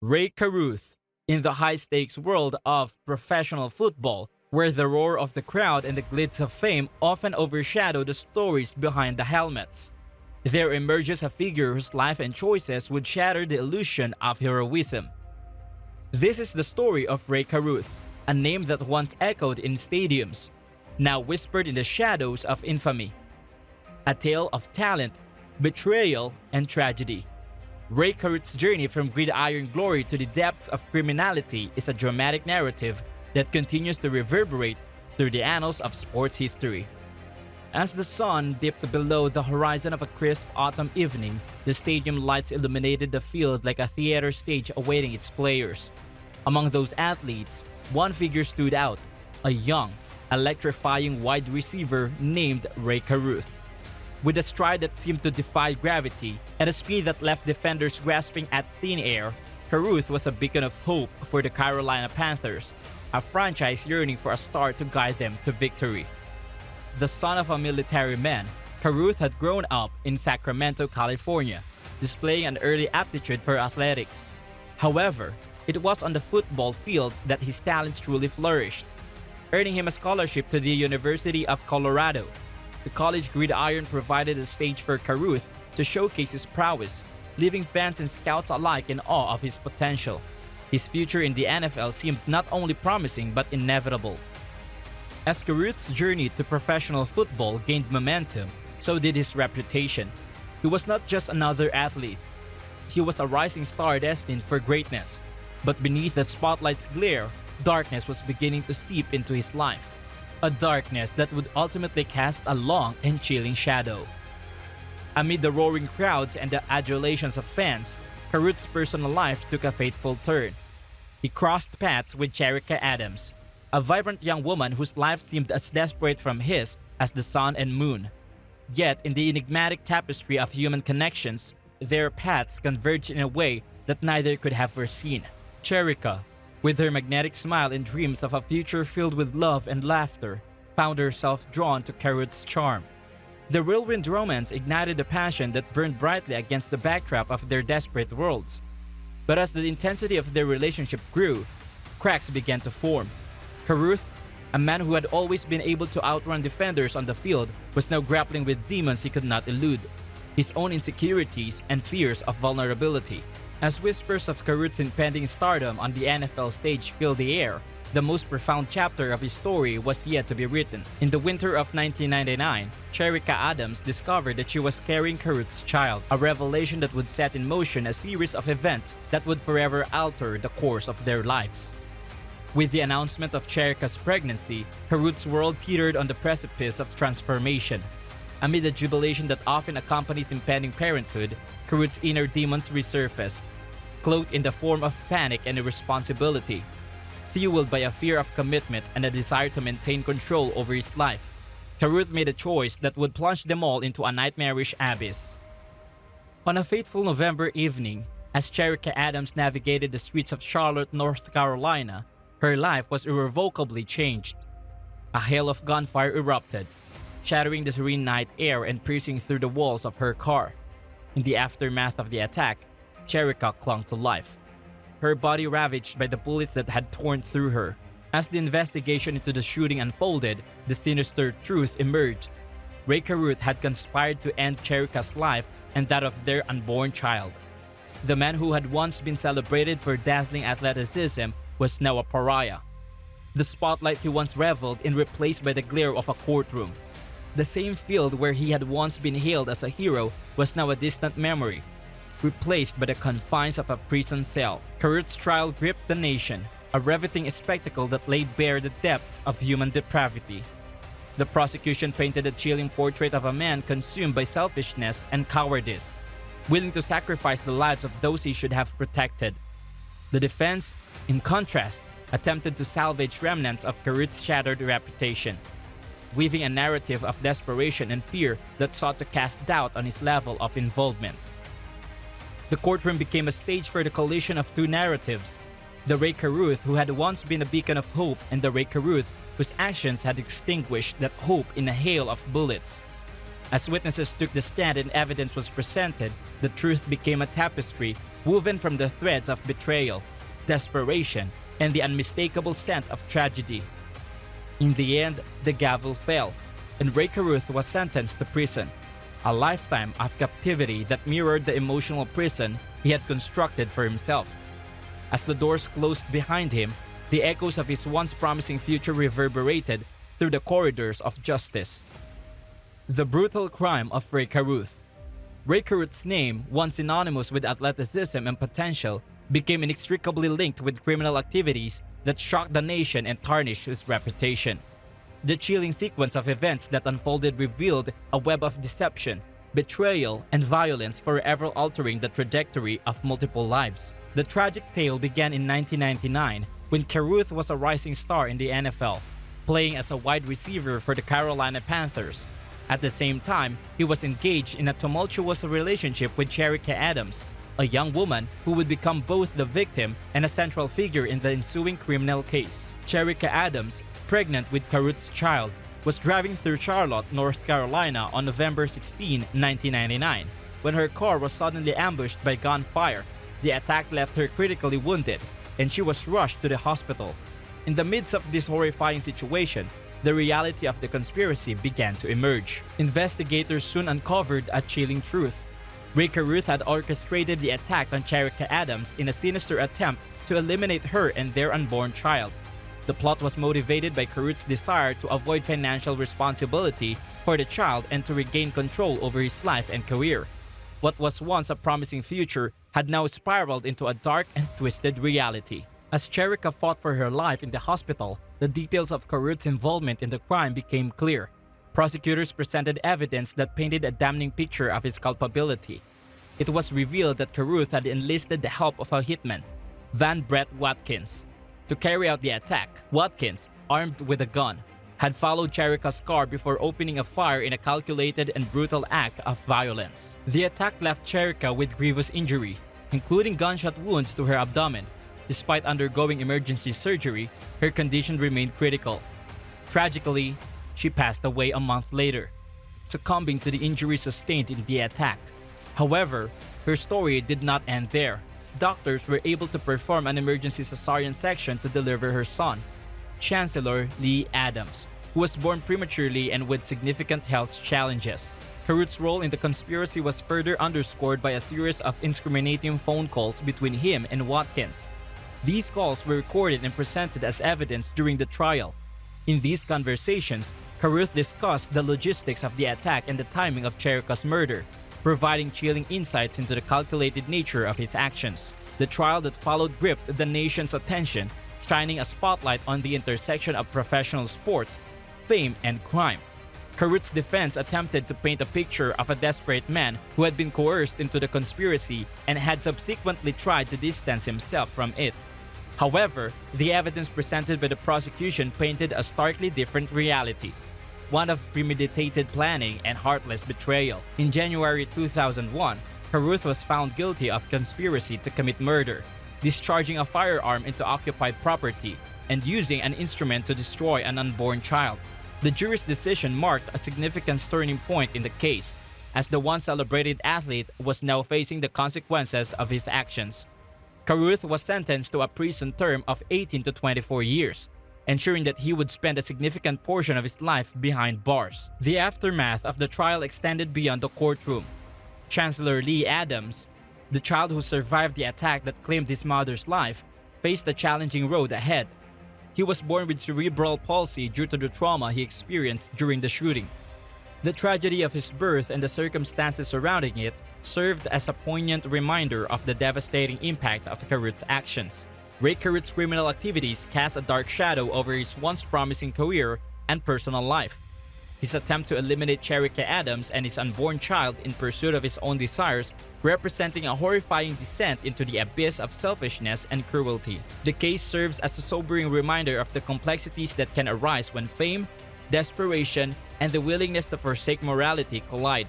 Ray Carruth, in the high-stakes world of professional football, where the roar of the crowd and the glitz of fame often overshadow the stories behind the helmets. There emerges a figure whose life and choices would shatter the illusion of heroism. This is the story of Ray Carruth, a name that once echoed in stadiums, now whispered in the shadows of infamy. A tale of talent, betrayal, and tragedy. Ray Carruth's journey from gridiron glory to the depths of criminality is a dramatic narrative that continues to reverberate through the annals of sports history. As the sun dipped below the horizon of a crisp autumn evening, the stadium lights illuminated the field like a theater stage awaiting its players. Among those athletes, one figure stood out, a young, electrifying wide receiver named Ray Carruth. With a stride that seemed to defy gravity and a speed that left defenders grasping at thin air, Carruth was a beacon of hope for the Carolina Panthers, a franchise yearning for a star to guide them to victory. The son of a military man, Carruth had grown up in Sacramento, California, displaying an early aptitude for athletics. However, it was on the football field that his talents truly flourished, earning him a scholarship to the University of Colorado. The college gridiron provided a stage for Carruth to showcase his prowess, leaving fans and scouts alike in awe of his potential. His future in the NFL seemed not only promising but inevitable. As Carruth's journey to professional football gained momentum, so did his reputation. He was not just another athlete. He was a rising star destined for greatness. But beneath the spotlight's glare, darkness was beginning to seep into his life. A darkness that would ultimately cast a long and chilling shadow. Amid the roaring crowds and the adulations of fans, Carruth's personal life took a fateful turn. He crossed paths with Cherika Adams, a vibrant young woman whose life seemed as desperate from his as the sun and moon. Yet, in the enigmatic tapestry of human connections, their paths converged in a way that neither could have foreseen. Cherika, with her magnetic smile and dreams of a future filled with love and laughter, found herself drawn to Carruth's charm. The whirlwind romance ignited a passion that burned brightly against the backdrop of their desperate worlds. But as the intensity of their relationship grew, cracks began to form. Carruth, a man who had always been able to outrun defenders on the field, was now grappling with demons he could not elude, his own insecurities and fears of vulnerability. As whispers of Carruth's impending stardom on the NFL stage filled the air, the most profound chapter of his story was yet to be written. In the winter of 1999, Cherika Adams discovered that she was carrying Carruth's child, a revelation that would set in motion a series of events that would forever alter the course of their lives. With the announcement of Cherika's pregnancy, Carruth's world teetered on the precipice of transformation. Amid the jubilation that often accompanies impending parenthood, Carruth's inner demons resurfaced, cloaked in the form of panic and irresponsibility. Fueled by a fear of commitment and a desire to maintain control over his life, Carruth made a choice that would plunge them all into a nightmarish abyss. On a fateful November evening, as Cherika Adams navigated the streets of Charlotte, North Carolina, her life was irrevocably changed. A hail of gunfire erupted, shattering the serene night air and piercing through the walls of her car. In the aftermath of the attack, Cherika clung to life, her body ravaged by the bullets that had torn through her. As the investigation into the shooting unfolded, the sinister truth emerged. Ray Carruth had conspired to end Cherika's life and that of their unborn child. The man who had once been celebrated for dazzling athleticism was now a pariah. The spotlight he once reveled in replaced by the glare of a courtroom. The same field where he had once been hailed as a hero was now a distant memory, replaced by the confines of a prison cell. Carruth's trial gripped the nation, a riveting spectacle that laid bare the depths of human depravity. The prosecution painted a chilling portrait of a man consumed by selfishness and cowardice, willing to sacrifice the lives of those he should have protected. The defense, in contrast, attempted to salvage remnants of Carruth's shattered reputation, weaving a narrative of desperation and fear that sought to cast doubt on his level of involvement. The courtroom became a stage for the collision of two narratives: the Ray Carruth who had once been a beacon of hope, and the Ray Carruth whose actions had extinguished that hope in a hail of bullets. As witnesses took the stand and evidence was presented, the truth became a tapestry woven from the threads of betrayal, desperation, and the unmistakable scent of tragedy. In the end, the gavel fell, and Ray Carruth was sentenced to prison, a lifetime of captivity that mirrored the emotional prison he had constructed for himself. As the doors closed behind him, the echoes of his once promising future reverberated through the corridors of justice. The brutal crime of Ray Carruth. Ray Carruth's name, once synonymous with athleticism and potential, became inextricably linked with criminal activities that shocked the nation and tarnished his reputation. The chilling sequence of events that unfolded revealed a web of deception, betrayal, and violence forever altering the trajectory of multiple lives. The tragic tale began in 1999 when Carruth was a rising star in the NFL, playing as a wide receiver for the Carolina Panthers. At the same time, he was engaged in a tumultuous relationship with Cherika Adams, a young woman who would become both the victim and a central figure in the ensuing criminal case. Cherika Adams, pregnant with Carruth's child, was driving through Charlotte, North Carolina on November 16, 1999, when her car was suddenly ambushed by gunfire. The attack left her critically wounded, and she was rushed to the hospital. In the midst of this horrifying situation, the reality of the conspiracy began to emerge. Investigators soon uncovered a chilling truth. Ray Carruth had orchestrated the attack on Cherika Adams in a sinister attempt to eliminate her and their unborn child. The plot was motivated by Carruth's desire to avoid financial responsibility for the child and to regain control over his life and career. What was once a promising future had now spiraled into a dark and twisted reality. As Cherika fought for her life in the hospital, the details of Carruth's involvement in the crime became clear. Prosecutors presented evidence that painted a damning picture of his culpability. It was revealed that Carruth had enlisted the help of a hitman, Van Brett Watkins, to carry out the attack. Watkins, armed with a gun, had followed Cherika's car before opening a fire in a calculated and brutal act of violence. The attack left Cherika with grievous injury, including gunshot wounds to her abdomen. Despite undergoing emergency surgery, her condition remained critical. Tragically, she passed away a month later, succumbing to the injuries sustained in the attack. However, her story did not end there. Doctors were able to perform an emergency cesarean section to deliver her son, Chancellor Lee Adams, who was born prematurely and with significant health challenges. Carruth's role in the conspiracy was further underscored by a series of incriminating phone calls between him and Watkins. These calls were recorded and presented as evidence during the trial. In these conversations, Carruth discussed the logistics of the attack and the timing of Cherika's murder, providing chilling insights into the calculated nature of his actions. The trial that followed gripped the nation's attention, shining a spotlight on the intersection of professional sports, fame, and crime. Carruth's defense attempted to paint a picture of a desperate man who had been coerced into the conspiracy and had subsequently tried to distance himself from it. However, the evidence presented by the prosecution painted a starkly different reality, one of premeditated planning and heartless betrayal. In January 2001, Carruth was found guilty of conspiracy to commit murder, discharging a firearm into occupied property, and using an instrument to destroy an unborn child. The jury's decision marked a significant turning point in the case, as the once celebrated athlete was now facing the consequences of his actions. Carruth was sentenced to a prison term of 18 to 24 years, ensuring that he would spend a significant portion of his life behind bars. The aftermath of the trial extended beyond the courtroom. Chancellor Lee Adams, the child who survived the attack that claimed his mother's life, faced a challenging road ahead. He was born with cerebral palsy due to the trauma he experienced during the shooting. The tragedy of his birth and the circumstances surrounding it served as a poignant reminder of the devastating impact of Carruth's actions. Ray Carruth's criminal activities cast a dark shadow over his once promising career and personal life. His attempt to eliminate Cherika Adams and his unborn child in pursuit of his own desires, representing a horrifying descent into the abyss of selfishness and cruelty. The case serves as a sobering reminder of the complexities that can arise when fame, desperation, and the willingness to forsake morality collide.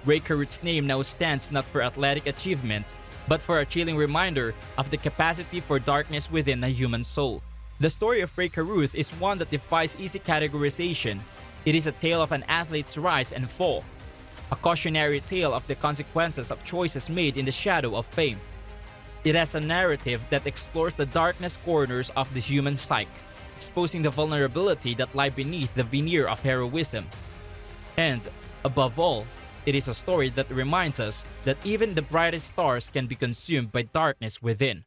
Ray Carruth's name now stands not for athletic achievement, but for a chilling reminder of the capacity for darkness within a human soul. The story of Ray Carruth is one that defies easy categorization. It is a tale of an athlete's rise and fall, a cautionary tale of the consequences of choices made in the shadow of fame, It has a narrative that explores the darkness corners of the human psyche, exposing the vulnerability that lie beneath the veneer of heroism. And, above all, it is a story that reminds us that even the brightest stars can be consumed by darkness within.